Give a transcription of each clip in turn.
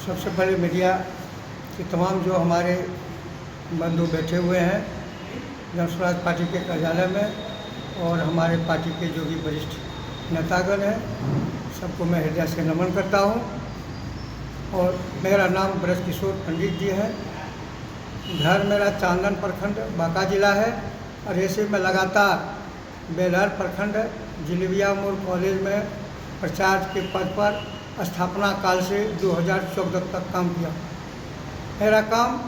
सबसे पहले मीडिया के तमाम जो हमारे बंधु बैठे हुए हैं जन स्वराज पार्टी के कार्यालय में और हमारे पार्टी के जो भी वरिष्ठ नेतागण हैं, सबको मैं हृदय से नमन करता हूं। और मेरा नाम ब्रज किशोर पंडित जी है। घर मेरा चांदन प्रखंड बांका जिला है और ऐसे मैं लगातार बेलहर प्रखंड जिलेबिया मोड़ कॉलेज में प्रचार के पद पर स्थापना काल से 2014 तक काम किया। मेरा काम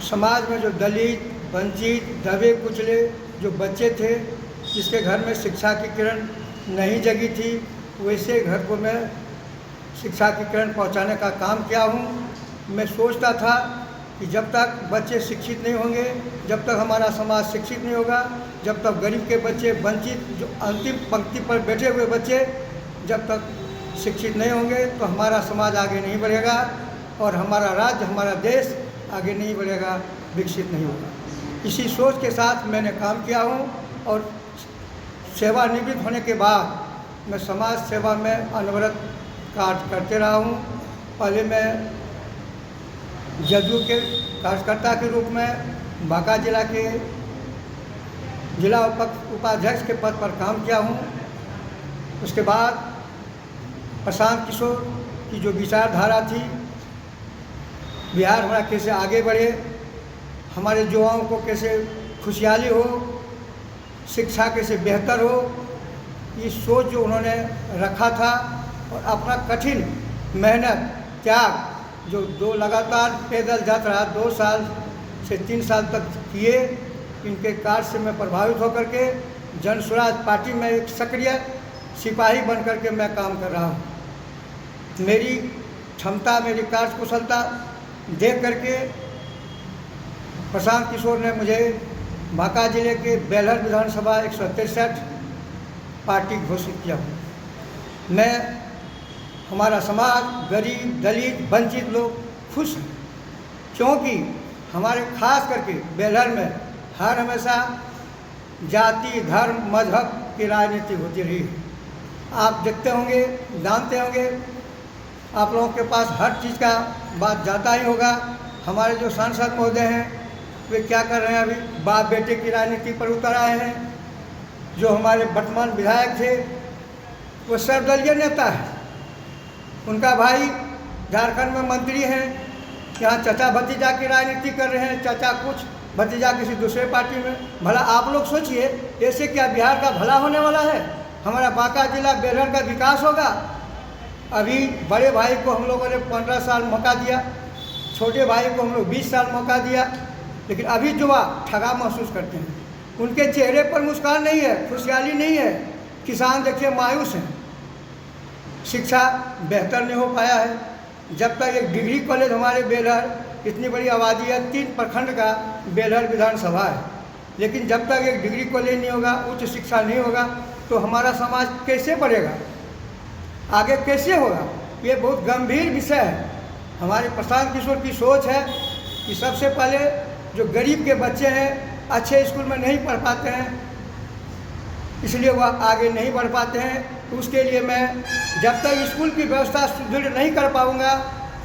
समाज में जो दलित, वंचित, दबे कुचले जो बच्चे थे, जिसके घर में शिक्षा की किरण नहीं जगी थी, वैसे घर को मैं शिक्षा की किरण पहुंचाने का काम किया हूं। मैं सोचता था कि जब तक बच्चे शिक्षित नहीं होंगे, जब तक हमारा समाज शिक्षित नहीं होगा, जब तक गरीब के बच्चे, वंचित जो अंतिम पंक्ति पर बैठे हुए बच्चे जब तक शिक्षित नहीं होंगे तो हमारा समाज आगे नहीं बढ़ेगा और हमारा राज्य, हमारा देश आगे नहीं बढ़ेगा, विकसित नहीं होगा। इसी सोच के साथ मैंने काम किया हूँ और सेवानिवृत्त होने के बाद मैं समाज सेवा में अनवरत कार्य करते रहा हूँ। पहले मैं जदयू के कार्यकर्ता के रूप में बांका जिला के जिला उपाध्यक्ष के पद पर काम किया हूँ। उसके बाद प्रशांत किशोर की जो विचारधारा थी, बिहार हमारा कैसे आगे बढ़े, हमारे युवाओं को कैसे खुशहाली हो, शिक्षा कैसे बेहतर हो, ये सोच जो उन्होंने रखा था और अपना कठिन मेहनत त्याग जो दो लगातार पैदल यात्रा 2 साल से 3 साल तक किए, इनके कार्य से मैं प्रभावित होकर के जन स्वराज पार्टी में एक सक्रिय सिपाही बन कर के मैं काम कर रहा हूँ। मेरी क्षमता, मेरी कार्यकुशलता देख करके प्रशांत किशोर ने मुझे बांका जिले के बेलहर विधानसभा 163 पार्टी घोषित किया। मैं, हमारा समाज, गरीब, दलित, वंचित लोग खुश हैं, क्योंकि हमारे खास करके बेलहर में हर हमेशा जाति, धर्म, मजहब की राजनीति होती रही है। आप देखते होंगे, जानते होंगे, आप लोगों के पास हर चीज़ का बात जाता ही होगा। हमारे जो सांसद महोदय हैं वे क्या कर रहे हैं, अभी बाप बेटे की राजनीति पर उतर आए हैं। जो हमारे वर्तमान विधायक थे वो सर्वदलीय नेता है, उनका भाई झारखंड में मंत्री हैं, यहाँ चाचा भतीजा की राजनीति कर रहे हैं, चाचा कुछ, भतीजा किसी दूसरे पार्टी में। भला आप लोग सोचिए, ऐसे क्या बिहार का भला होने वाला है? हमारा बांका जिला बेलहर का विकास होगा? अभी बड़े भाई को हम लोगों ने 15 साल मौका दिया, छोटे भाई को हम लोग 20 साल मौका दिया, लेकिन अभी युवा ठगा महसूस करते हैं। उनके चेहरे पर मुस्कान नहीं है, खुशहाली नहीं है। किसान देखिए मायूस हैं, शिक्षा बेहतर नहीं हो पाया है। जब तक एक डिग्री कॉलेज हमारे बेलहर, इतनी बड़ी आबादी है, 3 प्रखंड का बेलहर विधानसभा है, लेकिन जब तक एक डिग्री कॉलेज नहीं होगा, उच्च शिक्षा नहीं होगा, तो हमारा समाज कैसे बढ़ेगा, आगे कैसे होगा? ये बहुत गंभीर विषय है। हमारे प्रशांत किशोर की सोच है कि सबसे पहले जो गरीब के बच्चे हैं, अच्छे स्कूल में नहीं पढ़ पाते हैं, इसलिए वह आगे नहीं बढ़ पाते हैं, तो उसके लिए मैं जब तक स्कूल की व्यवस्था सुदृढ़ नहीं कर पाऊँगा,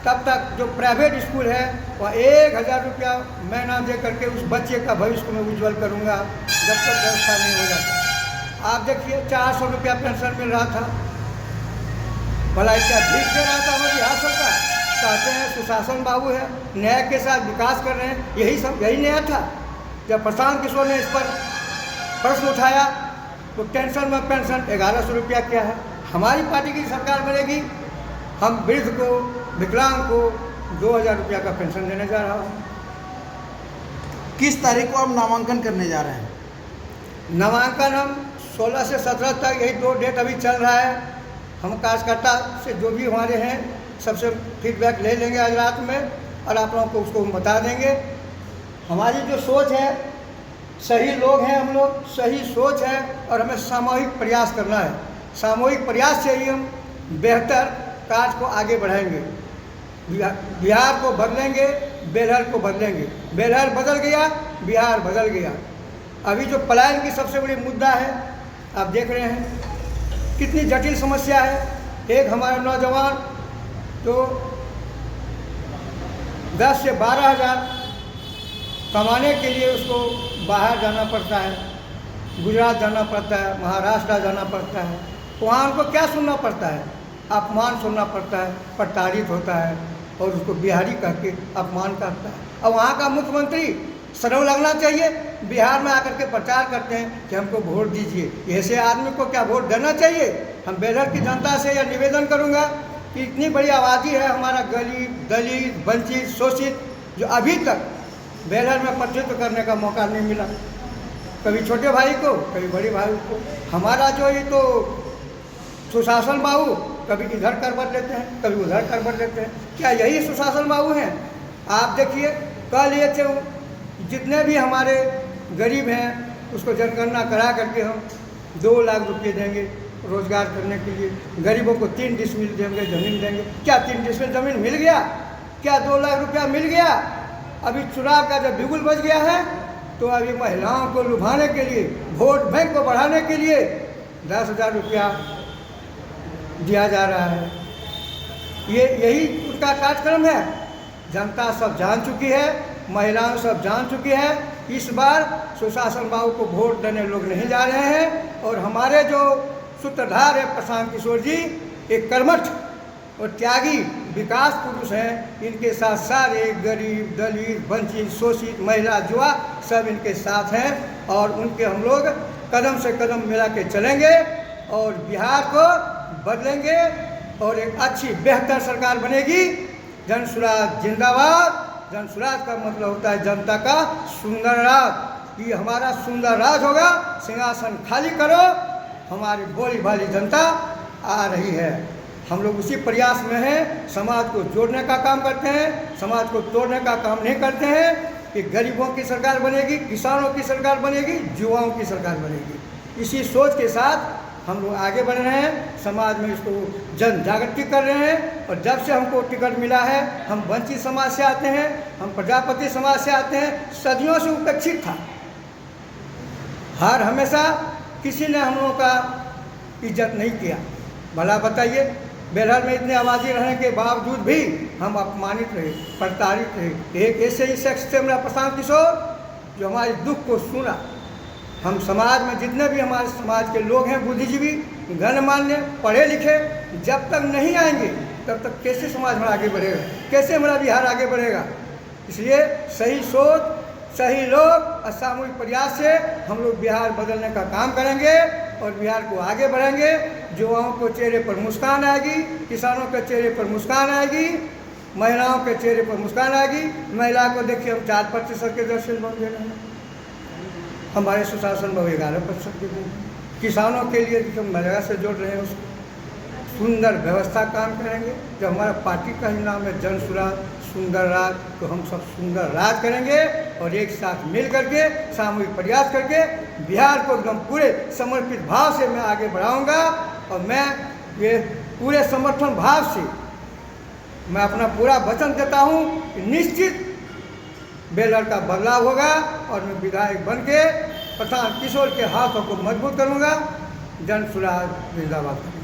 तब तक जो प्राइवेट स्कूल है वह 1000 रुपया महीना दे करके उस बच्चे का भविष्य में उज्ज्वल करूँगा, जब तक व्यवस्था नहीं हो जाता। आप देखिए 400 रुपया पेंशन मिल रहा था, भला इसका ठीक दे रहा था हमारी बिहार सरकार? कहते हैं सुशासन बाबू है, न्याय के साथ विकास कर रहे हैं, यही न्याय था। जब प्रशांत किशोर ने इस पर प्रश्न उठाया तो टेंशन में पेंशन 1100 रुपया क्या है? हमारी पार्टी की सरकार बनेगी, हम वृद्ध को, विकलांग को 2000 रुपया का पेंशन देने जा रहा हूँ। किस तारीख को हम नामांकन करने जा रहे हैं? नामांकन हम 16 से 17 तक, यही 2 डेट अभी चल रहा है। हम कार्यकर्ता से जो भी हमारे हैं सबसे फीडबैक ले लेंगे आज रात में और आप लोगों को उसको हम बता देंगे। हमारी जो सोच है, सही लोग हैं हम लोग, सही सोच है और हमें सामूहिक प्रयास करना है। सामूहिक प्रयास से ही हम बेहतर कार्य को आगे बढ़ाएंगे, बिहार को बदलेंगे, बेलहर को बदलेंगे। बेलहर बदल गया, बिहार बदल गया। अभी जो पलायन की सबसे बड़ी मुद्दा है, आप देख रहे हैं कितनी जटिल समस्या है। एक हमारा नौजवान तो 10 से 12 हज़ार कमाने के लिए उसको बाहर जाना पड़ता है, गुजरात जाना पड़ता है, महाराष्ट्र जाना पड़ता है। वहाँ उनको क्या सुनना पड़ता है? अपमान सुनना पड़ता है, प्रताड़ित होता है और उसको बिहारी कह के अपमान करता है। और वहाँ का मुख्यमंत्री सरव लगना चाहिए, बिहार में आकर के प्रचार करते हैं कि हमको वोट दीजिए। ऐसे आदमी को क्या वोट देना चाहिए? हम बेलहर की जनता से यह निवेदन करूँगा कि इतनी बड़ी आबादी है हमारा, गरीब, दलित, वंचित, शोषित, जो अभी तक बेलहर में प्रतिनिधित्व करने का मौका नहीं मिला। कभी छोटे भाई को, कभी बड़े भाई को। हमारा जो ये तो सुशासन बाबू कभी इधर करवट लेते हैं, कभी उधर करवट लेते हैं। क्या यही सुशासन बाबू हैं? आप देखिए, कल ये थे जितने भी हमारे गरीब हैं उसको जनगणना करा करके हम 2 लाख रुपये देंगे रोजगार करने के लिए। गरीबों को 3 डिसमिल देंगे, ज़मीन देंगे। क्या 3 डिसमिल ज़मीन मिल गया? क्या 2 लाख रुपया मिल गया? अभी चुनाव का जब बिगुल बज गया है तो अभी महिलाओं को लुभाने के लिए, वोट बैंक को बढ़ाने के लिए 10,000 रुपया दिया जा रहा है। यही उनका कार्यक्रम है। जनता सब जान चुकी है, महिलाएं सब जान चुकी है। इस बार सुशासन बाबू को वोट देने लोग नहीं जा रहे हैं। और हमारे जो सूत्रधार है प्रशांत किशोर जी, एक कर्मठ और त्यागी विकास पुरुष हैं। इनके साथ सारे गरीब, दलित, वंचित, शोषित, महिला, युवा सब इनके साथ हैं और उनके हम लोग कदम से कदम मिला के चलेंगे और बिहार को बदलेंगे और एक अच्छी बेहतर सरकार बनेगी। जन स्वराज जिंदाबाद। जन स्वराज का मतलब होता है जनता का सुंदर राज। ये हमारा सुंदर राज होगा। सिंहासन खाली करो, हमारी बोली भाली जनता आ रही है। हम लोग उसी प्रयास में हैं। समाज को जोड़ने का काम करते हैं, समाज को तोड़ने का काम नहीं करते हैं। कि गरीबों की सरकार बनेगी, किसानों की सरकार बनेगी, युवाओं की सरकार बनेगी। इसी सोच के साथ हम लोग आगे बढ़ रहे हैं। समाज में इसको जन जागृति कर रहे हैं। और जब से हमको टिकट मिला है, हम वंचित समाज से आते हैं, हम प्रजापति समाज से आते हैं। सदियों से उपेक्षित था। हर हमेशा किसी ने हम लोगों का इज्जत नहीं किया। भला बताइए, बेलहर में इतने आबादी रहने के बावजूद भी हम अपमानित रहे, प्रताड़ित रहे। एक ऐसे ही शख्स थे मेरा प्रशांत किशोर, जो हमारे दुख को सुना। हम समाज में जितने भी हमारे समाज के लोग हैं, बुद्धिजीवी, गणमान्य, पढ़े लिखे, जब तक नहीं आएंगे तब तक कैसे समाज में आगे बढ़ेगा, कैसे हमारा बिहार आगे बढ़ेगा। इसलिए सही सोच, सही लोग और सामूहिक प्रयास से हम लोग बिहार बदलने का काम करेंगे और बिहार को आगे बढ़ेंगे। युवाओं को चेहरे पर मुस्कान आएगी, किसानों के चेहरे पर मुस्कान आएगी, महिलाओं के चेहरे पर मुस्कान आएगी। महिला को देखिए, हम 4% के दर से लोन दे रहे हैं। हमारे सुशासन में 11% के देंगे। किसानों के लिए हम मनरेगा से जोड़ रहे हैं, उसको सुंदर व्यवस्था काम करेंगे। जब हमारा पार्टी का ही नाम है जन स्वराज सुंदर राज, तो हम सब सुंदर राज करेंगे और एक साथ मिल करके सामूहिक प्रयास करके बिहार को एकदम पूरे समर्पित भाव से मैं आगे बढ़ाऊंगा। और मैं ये पूरे समर्थन भाव से मैं अपना पूरा वचन देता हूँ कि निश्चित बेलहर का बदलाव होगा और मैं विधायक बन के प्रशांत किशोर के हाथों को मजबूत करूँगा। जन स्वराज जिंदाबाद।